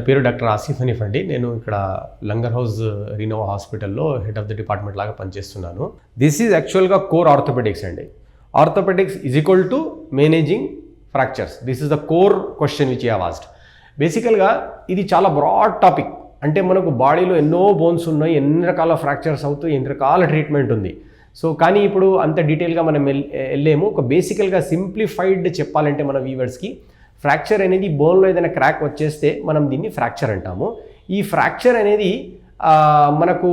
పేరు డాక్టర్ ఆసిఫ్ హనీఫ్ అండి. నేను ఇక్కడ లంగర్ హౌస్ రినోవా హాస్పిటల్లో హెడ్ ఆఫ్ ద డిపార్ట్మెంట్ లాగా పనిచేస్తున్నాను. దిస్ ఈజ్ యాక్చువల్గా కోర్ ఆర్థోపెడిక్స్ అండి. Orthopedics is equal to managing fractures. This is the core question which you have asked. బేసికల్గా ఇది చాలా బ్రాడ్ టాపిక్. అంటే మనకు బాడీలో ఎన్నో బోన్స్ ఉన్నాయి, ఎన్ని రకాల ఫ్రాక్చర్స్ అవుతాయి, ఎన్ని రకాల ట్రీట్మెంట్ ఉంది. సో కానీ ఇప్పుడు అంత డీటెయిల్గా మనం వెళ్ళేము. ఒక బేసికల్గా సింప్లిఫైడ్ చెప్పాలంటే మన వ్యూవర్స్కి, ఫ్రాక్చర్ అనేది బోన్లో ఏదైనా క్రాక్ వచ్చేస్తే మనం దీన్ని ఫ్రాక్చర్ అంటాము. ఈ ఫ్రాక్చర్ అనేది మనకు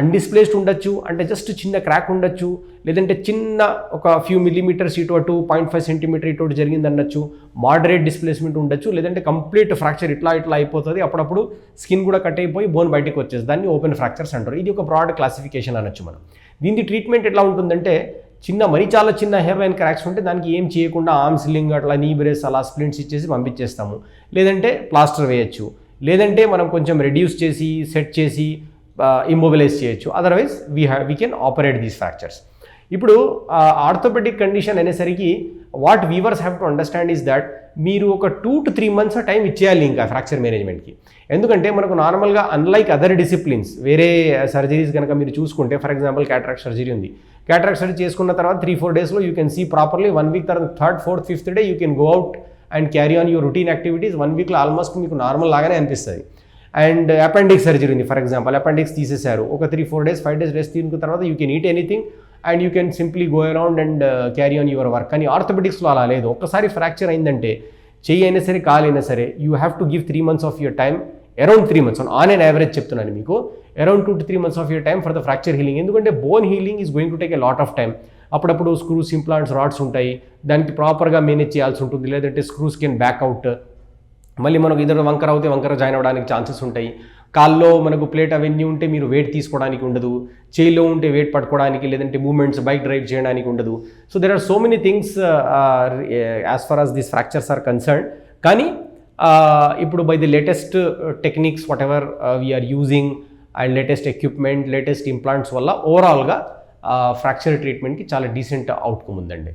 అన్డిస్ప్లేస్డ్ ఉండొచ్చు, అంటే జస్ట్ చిన్న క్రాక్ ఉండొచ్చు, లేదంటే చిన్న ఒక ఫ్యూ మిల్లీమీటర్స్ ఇటు అటు 0.5 సెంటీమీటర్ ఇటు జరిగింది అనొచ్చు, మోడరేట్ డిస్ప్లేస్మెంట్ ఉండొచ్చు, లేదంటే కంప్లీట్ ఫ్రాక్చర్ ఇట్లా అయిపోతుంది. అప్పుడప్పుడు స్కిన్ కూడా కట్ అయిపోయి బోన్ బయటకు వచ్చేసి దాన్ని ఓపెన్ ఫ్రాక్చర్స్ అంటారు. ఇది ఒక బ్రాడ్ క్లాసిఫికేషన్ అనొచ్చు మనం. దీని ట్రీట్మెంట్ ఎట్లా ఉంటుందంటే, మరీ చాలా చిన్న హెయిర్ లైన్ క్రాక్స్ ఉంటే దానికి ఏం చేయకుండా ఆర్మ్ స్లింగ్ అట్లా నీ బ్రేస్ అలా స్ప్లింట్స్ ఇచ్చేసి పంపించేస్తాము. లేదంటే ప్లాస్టర్ వేయచ్చు, లేదంటే మనం కొంచెం రెడ్యూస్ చేసి సెట్ చేసి ఇమ్మొబిలైజ్ చేయొచ్చు. Otherwise we can operate these fractures. ఇప్పుడు ఆర్థోపెడిక్ కండిషన్ అనేసరికి what viewers have to understand is that మీరు ఒక 2 to 3 months టైం ఇచ్చేయాలి ఇంకా ఫ్రాక్చర్ మేనేజ్మెంట్కి. ఎందుకంటే మనకు నార్మల్గా అన్లైక్ అదర్ డిసిప్లిన్స్, వేరే సర్జరీస్ కనుక మీరు చూసుకుంటే, ఫర్ ఎగ్జాంపుల్ క్యాటరాక్ట్ సర్జరీ ఉంది. క్యాటరాక్ట్ సర్జరీ చేసుకున్న తర్వాత 3-4 daysలో you can see properly. 1 week తర్వాత 3rd, 4th, 5th day you can go out and carry on your routine activities. 1 weekలో ఆల్మోస్ట్ మీకు నార్మల్ లాగానే అనిపిస్తుంది. అండ్ అపెండిక్స్ సర్జరీ ఉంది, ఫర్ ఎగ్జాంపుల్ అపెండిక్స్ తీసేశారు. ఒక 3-4 days, 5 days రెస్ట్ తీసుకున్న తర్వాత you can eat anything and you can simply go around and carry on your work. కానీ ఆర్థోపెడిక్స్లో అలా లేదు. ఒక్కసారి ఫ్రాక్చర్ అయిందంటే చెయ్యి అయినా సరే కాలు అయినా సరే you have to give 3 months of your time, around 3 months on and average చెప్తున్నాను మీకు, around 2 to 3 months of your time for the fracture healing. ఎందుకంటే bone healing is going to take a lot of time. అప్పుడప్పుడు screws, implants, rods ఉంటాయి, దానికి ప్రాపర్గా manage చేయాల్సి ఉంటుంది. లేదంటే స్క్రూస్ కెన్ బ్యాక్ అవుట్, మళ్ళీ మనకు ఇద్దరు వంకర అవుతే వంకర జాయిన్ అవ్వడానికి ఛాన్సెస్ ఉంటాయి. కాల్లో మనకు ప్లేట్ అవన్నీ ఉంటే మీరు వెయిట్ తీసుకోవడానికి ఉండదు, చేయిలో ఉంటే వెయిట్ పట్టుకోవడానికి, లేదంటే మూమెంట్స్ బైక్ డ్రైవ్ చేయడానికి ఉండదు. So there are so many things as far as these fractures are concern. కానీ ఇప్పుడు by the latest techniques whatever we are using and latest equipment, latest implants వల్ల ఓవరాల్గా ఫ్రాక్చర్ ట్రీట్మెంట్కి చాలా డీసెంట్ అవుట్కమ్ ఉందండి.